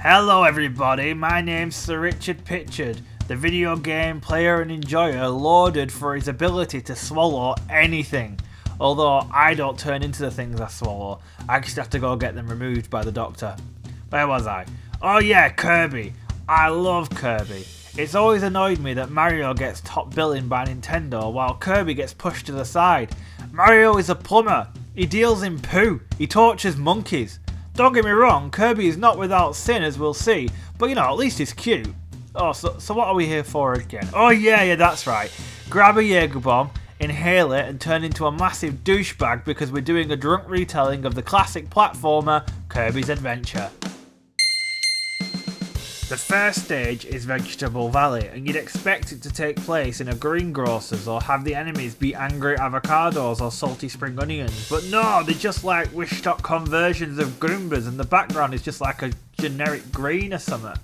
Hello everybody, my name's Sir Richard Pitchard, the video game player and enjoyer lauded for his ability to swallow anything. Although I don't turn into the things I swallow, I just have to go get them removed by the doctor. Where was I? Oh yeah, Kirby. I love Kirby. It's always annoyed me that Mario gets top billing by Nintendo while Kirby gets pushed to the side. Mario is a plumber. He deals in poo. He tortures monkeys. Don't get me wrong, Kirby is not without sin as we'll see, but at least he's cute. Oh, so what are we here for again? Oh yeah, that's right. Grab a Jaeger bomb, inhale it and turn into a massive douchebag because we're doing a drunk retelling of the classic platformer, Kirby's Adventure. The first stage is Vegetable Valley, and you'd expect it to take place in a greengrocer's or have the enemies be angry avocados or salty spring onions, but no, they're just like Wish.com versions of Goombas and the background is just like a generic green or something.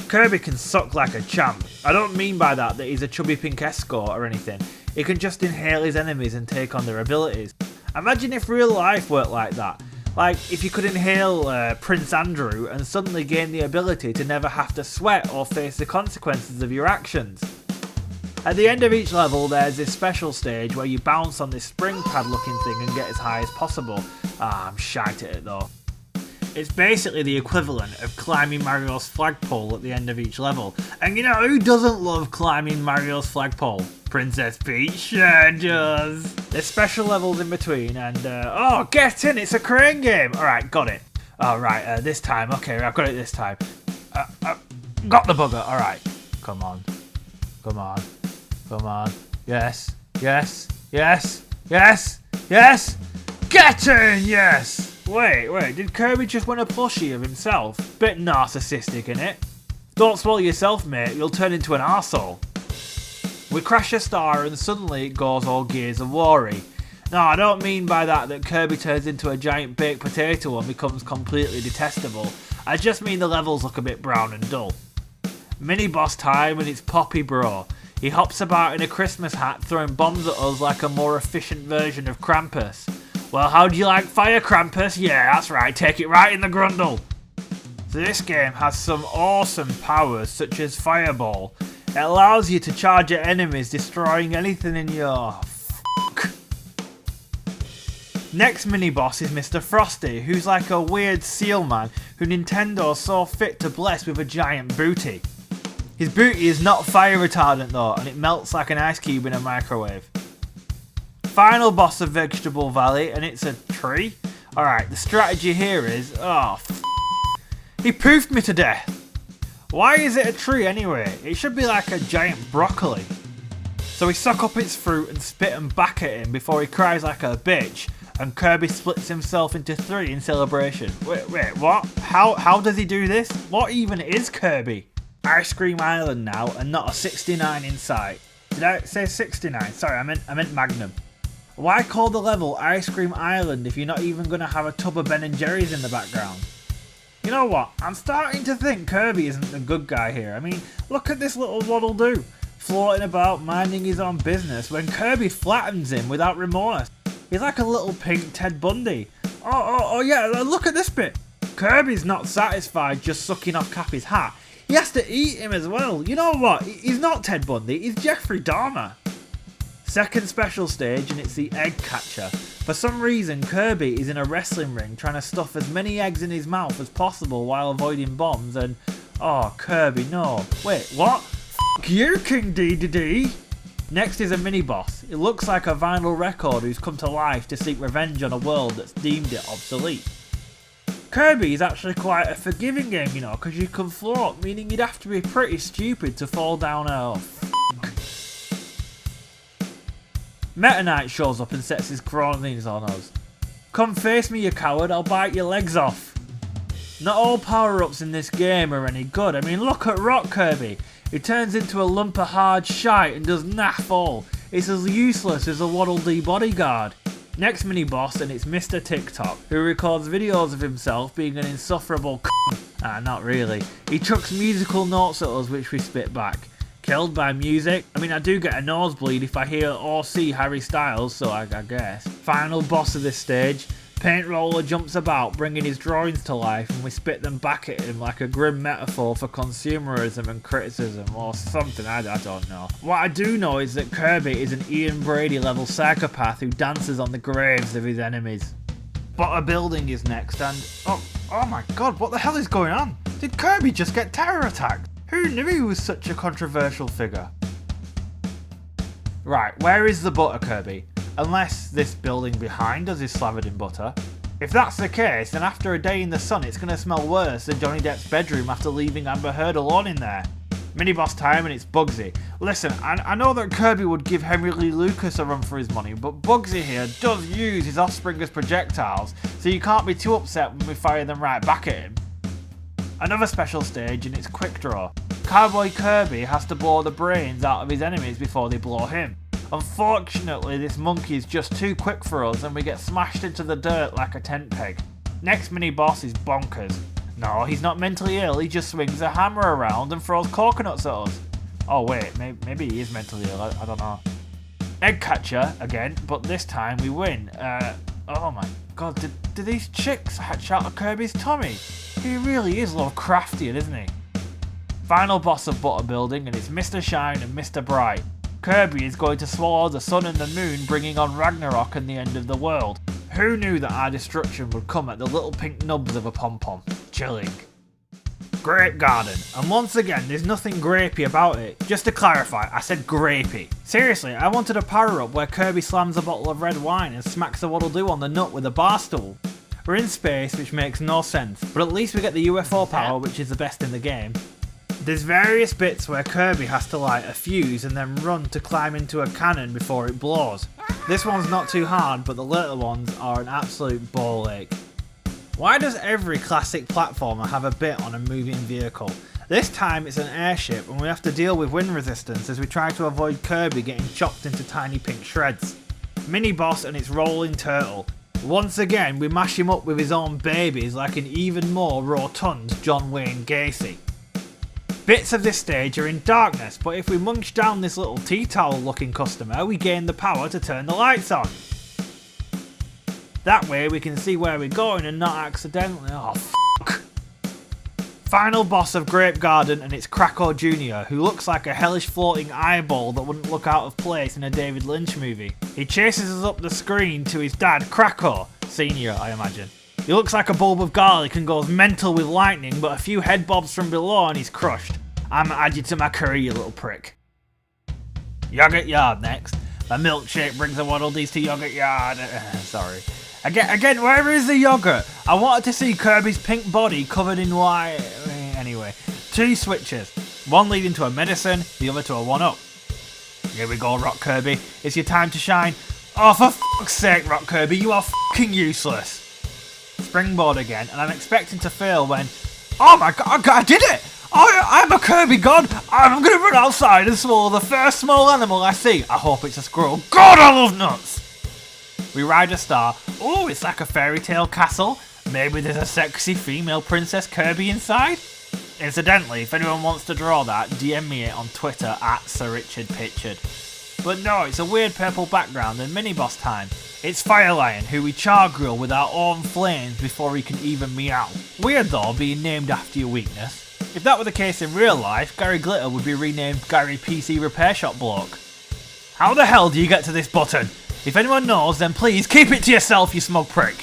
Kirby can suck like a champ. I don't mean by that he's a chubby pink escort or anything. He can just inhale his enemies and take on their abilities. Imagine if real life worked like that. Like, if you could inhale Prince Andrew and suddenly gain the ability to never have to sweat or face the consequences of your actions. At the end of each level, there's this special stage where you bounce on this spring pad looking thing and get as high as possible. I'm shite at it though. It's basically the equivalent of climbing Mario's flagpole at the end of each level. And who doesn't love climbing Mario's flagpole? Princess Peach sure does. There's special levels in between and oh, get in, it's a crane game. Alright, got it. Alright, this time, okay, I've got it this time. Got the bugger, alright. Come on. Come on. Come on. Yes. Yes. Yes. Yes. Yes. Get in, yes. Wait, did Kirby just win a plushie of himself? Bit narcissistic, innit? Don't swallow yourself, mate, you'll turn into an arsehole. We crash a star and suddenly it goes all Gears of War-y. No, I don't mean by that Kirby turns into a giant baked potato and becomes completely detestable. I just mean the levels look a bit brown and dull. Mini-boss time and it's Poppy Bro. He hops about in a Christmas hat throwing bombs at us like a more efficient version of Krampus. Well, how do you like fire, Krampus? Yeah, that's right, take it right in the grundle. So this game has some awesome powers such as Fireball. It allows you to charge at enemies, destroying anything in your fuck. Next mini-boss is Mr. Frosty, who's like a weird seal man who Nintendo saw fit to bless with a giant booty. His booty is not fire retardant though, and it melts like an ice cube in a microwave. Final boss of Vegetable Valley, and it's a tree. Alright, the strategy here is, he poofed me to death. Why is it a tree anyway? It should be like a giant broccoli. So we suck up its fruit and spit them back at him before he cries like a bitch, and Kirby splits himself into 3 in celebration. Wait, what? How does he do this? What even is Kirby? Ice Cream Island now, and not a 69 in sight. Did I say 69? Sorry, I meant Magnum. Why call the level Ice Cream Island if you're not even going to have a tub of Ben & Jerry's in the background? You know what, I'm starting to think Kirby isn't the good guy here. I mean, look at this little waddle-doo, floating about minding his own business when Kirby flattens him without remorse. He's like a little pink Ted Bundy. Oh yeah, look at this bit. Kirby's not satisfied just sucking off Cappy's hat. He has to eat him as well. You know what, he's not Ted Bundy, he's Jeffrey Dahmer. Second special stage and it's the egg catcher. For some reason Kirby is in a wrestling ring trying to stuff as many eggs in his mouth as possible while avoiding bombs and... Oh Kirby, no. Wait, what? F*** you, King Dedede! Next is a mini-boss. It looks like a vinyl record who's come to life to seek revenge on a world that's deemed it obsolete. Kirby is actually quite a forgiving game, because you can float, meaning you'd have to be pretty stupid to fall down a... Meta Knight shows up and sets his cronies on us. Come face me, you coward, I'll bite your legs off. Not all power-ups in this game are any good. I mean, look at Rock Kirby. He turns into a lump of hard shite and does naff all. It's as useless as a Waddle Dee bodyguard. Next mini-boss and it's Mr. TikTok, who records videos of himself being an insufferable not really. He chucks musical notes at us which we spit back. Killed by music. I mean, I do get a nosebleed if I hear or see Harry Styles, so I guess. Final boss of this stage, Paint Roller jumps about, bringing his drawings to life, and we spit them back at him like a grim metaphor for consumerism and criticism, or something, I don't know. What I do know is that Kirby is an Ian Brady level psychopath who dances on the graves of his enemies. Butter Building is next, and oh my god, what the hell is going on? Did Kirby just get terror attacked? Who knew he was such a controversial figure? Right, where is the butter, Kirby? Unless this building behind us is slathered in butter. If that's the case, then after a day in the sun it's gonna smell worse than Johnny Depp's bedroom after leaving Amber Heard alone in there. Mini-boss time and it's Bugsy. Listen, I know that Kirby would give Henry Lee Lucas a run for his money, but Bugsy here does use his offspring as projectiles, so you can't be too upset when we fire them right back at him. Another special stage and it's Quick Draw. Cowboy Kirby has to blow the brains out of his enemies before they blow him. Unfortunately, this monkey is just too quick for us and we get smashed into the dirt like a tent peg. Next mini-boss is Bonkers. No, he's not mentally ill, he just swings a hammer around and throws coconuts at us. Oh wait, maybe he is mentally ill, I don't know. Egg Catcher, again, but this time we win. Oh my god, did these chicks hatch out of Kirby's tummy? He really is Lovecraftian, isn't he? Final boss of Butter Building and it's Mr. Shine and Mr. Bright. Kirby is going to swallow the sun and the moon, bringing on Ragnarok and the end of the world. Who knew that our destruction would come at the little pink nubs of a pom-pom? Chilling. Grape Garden, and once again there's nothing grapey about it. Just to clarify, I said grapey. Seriously, I wanted a power up where Kirby slams a bottle of red wine and smacks the Waddle-Doo on the nut with a bar stool. We're in space, which makes no sense, but at least we get the UFO power, which is the best in the game. There's various bits where Kirby has to light a fuse and then run to climb into a cannon before it blows. This one's not too hard, but the later ones are an absolute ball ache. Why does every classic platformer have a bit on a moving vehicle? This time it's an airship and we have to deal with wind resistance as we try to avoid Kirby getting chopped into tiny pink shreds. Mini boss and its rolling turtle. Once again we mash him up with his own babies like an even more rotund John Wayne Gacy. Bits of this stage are in darkness, but if we munch down this little tea towel looking customer, we gain the power to turn the lights on. That way we can see where we're going and not accidentally... Oh, fuck. Final boss of Grape Garden and it's Krakow Jr., who looks like a hellish floating eyeball that wouldn't look out of place in a David Lynch movie. He chases us up the screen to his dad, Krakow, Senior, I imagine. He looks like a bulb of garlic and goes mental with lightning, but a few head bobs from below and he's crushed. I'm add you to my curry, you little prick. Yogurt Yard next. My milkshake brings the Waddle-Dees to Yogurt Yard. Sorry. Again, where is the yogurt? I wanted to see Kirby's pink body covered in white. Anyway, 2 switches. One leading to a medicine, the other to a 1-up. Here we go, Rock Kirby. It's your time to shine. Oh, for fuck's sake, Rock Kirby, you are fucking useless. Springboard again, and I'm expecting to fail when... Oh my god, I did it! I'm a Kirby god! I'm gonna run outside and swallow the first small animal I see. I hope it's a squirrel. God, I love nuts! We ride a star. Oh, it's like a fairy tale castle. Maybe there's a sexy female Princess Kirby inside? Incidentally, if anyone wants to draw that, DM me it on Twitter at SirRichardPictured. But no, it's a weird purple background and mini-boss time. It's Fire Lion, who we char grill with our own flames before he can even meow. Weird though, being named after your weakness. If that were the case in real life, Gary Glitter would be renamed Gary PC Repair Shop Bloke. How the hell do you get to this button? If anyone knows, then please keep it to yourself, you smug prick.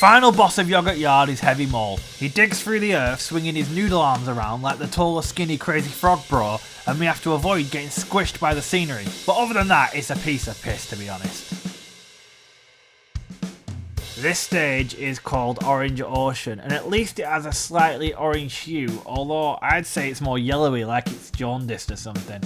Final boss of Yogurt Yard is Heavy Mole. He digs through the earth, swinging his noodle arms around like the taller, skinny, crazy frog bro, and we have to avoid getting squished by the scenery. But other than that, it's a piece of piss, to be honest. This stage is called Orange Ocean, and at least it has a slightly orange hue, although I'd say it's more yellowy, like it's jaundiced or something.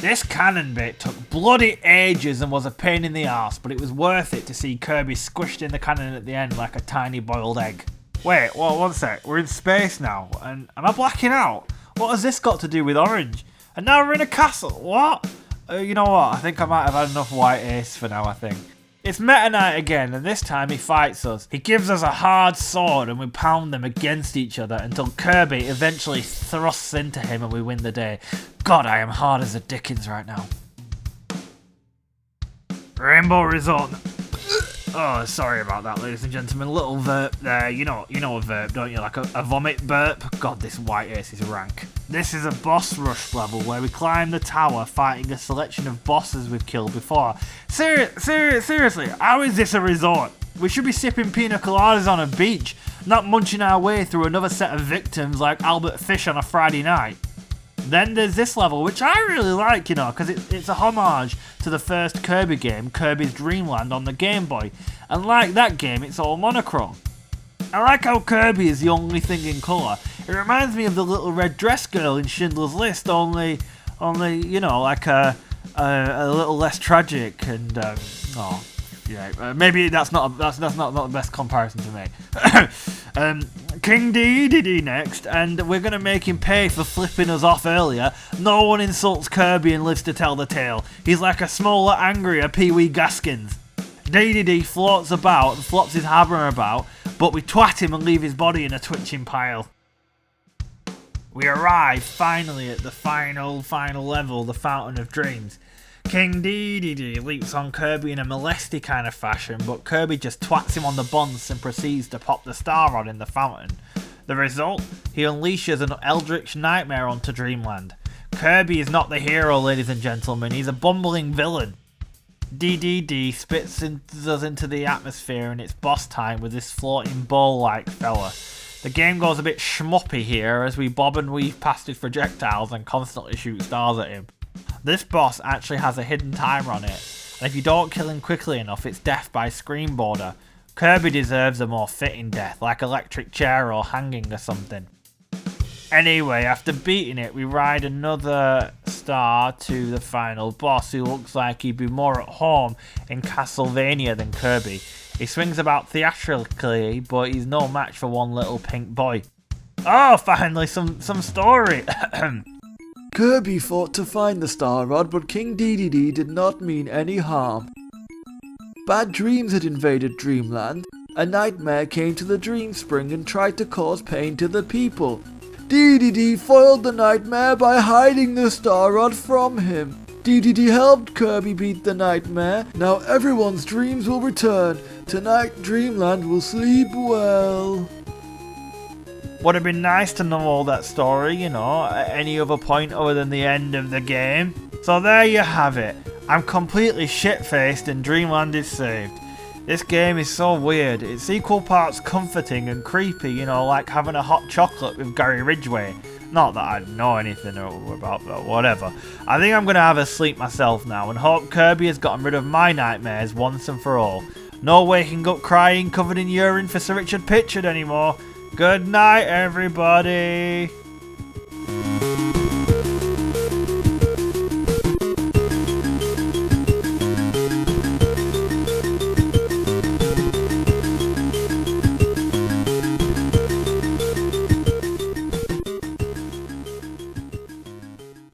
This cannon bit took bloody ages and was a pain in the arse, but it was worth it to see Kirby squished in the cannon at the end like a tiny boiled egg. Wait, well, one sec, we're in space now, and am I blacking out? What has this got to do with orange? And now we're in a castle, what? You know what, I think I might have had enough White Ace for now, I think. It's Meta Knight again, and this time he fights us. He gives us a hard sword and we pound them against each other until Kirby eventually thrusts into him and we win the day. God, I am hard as a Dickens right now. Rainbow Resort. Oh, sorry about that, ladies and gentlemen. Little burp there. You know a burp, don't you? Like a vomit burp. God, this white ace is rank. This is a boss rush level where we climb the tower fighting a selection of bosses we've killed before. Seriously, how is this a resort? We should be sipping pina coladas on a beach, not munching our way through another set of victims like Albert Fish on a Friday night. Then there's this level, which I really like, because it's a homage to the first Kirby game, Kirby's Dream Land on the Game Boy. And like that game, it's all monochrome. I like how Kirby is the only thing in colour. It reminds me of the little red dress girl in Schindler's List, only like a little less tragic and maybe that's not the best comparison to make. King Dedede next, and we're gonna make him pay for flipping us off earlier. No one insults Kirby and lives to tell the tale. He's like a smaller, angrier Pee Wee Gaskins. Dedede floats about and flops his hammer about, but we twat him and leave his body in a twitching pile. We arrive finally at the final level, the Fountain of Dreams. King Dedede leaps on Kirby in a molesty kind of fashion, but Kirby just twats him on the bonce and proceeds to pop the star rod in the fountain. The result? He unleashes an eldritch nightmare onto Dreamland. Kirby is not the hero, ladies and gentlemen, he's a bumbling villain. Dedede spits us into the atmosphere and it's boss time with this floating ball-like fella. The game goes a bit schmoppy here as we bob and weave past his projectiles and constantly shoot stars at him. This boss actually has a hidden timer on it, and if you don't kill him quickly enough, it's death by screen border. Kirby deserves a more fitting death, like electric chair or hanging or something. Anyway, after beating it, we ride another star to the final boss, who looks like he'd be more at home in Castlevania than Kirby. He swings about theatrically, but he's no match for one little pink boy. Oh, finally, some story! Kirby fought to find the Star Rod, but King Dedede did not mean any harm. Bad dreams had invaded Dreamland. A nightmare came to the Dream Spring and tried to cause pain to the people. Dedede foiled the nightmare by hiding the Star Rod from him. Dedede helped Kirby beat the nightmare. Now everyone's dreams will return. Tonight Dreamland will sleep well. Would have been nice to know all that story, at any other point other than the end of the game. So there you have it. I'm completely shit-faced and Dreamland is saved. This game is so weird. It's equal parts comforting and creepy, like having a hot chocolate with Gary Ridgway. Not that I know anything about that, whatever. I think I'm going to have a sleep myself now and hope Kirby has gotten rid of my nightmares once and for all. No waking up crying covered in urine for Sir Richard Pritchard anymore. Good night, everybody.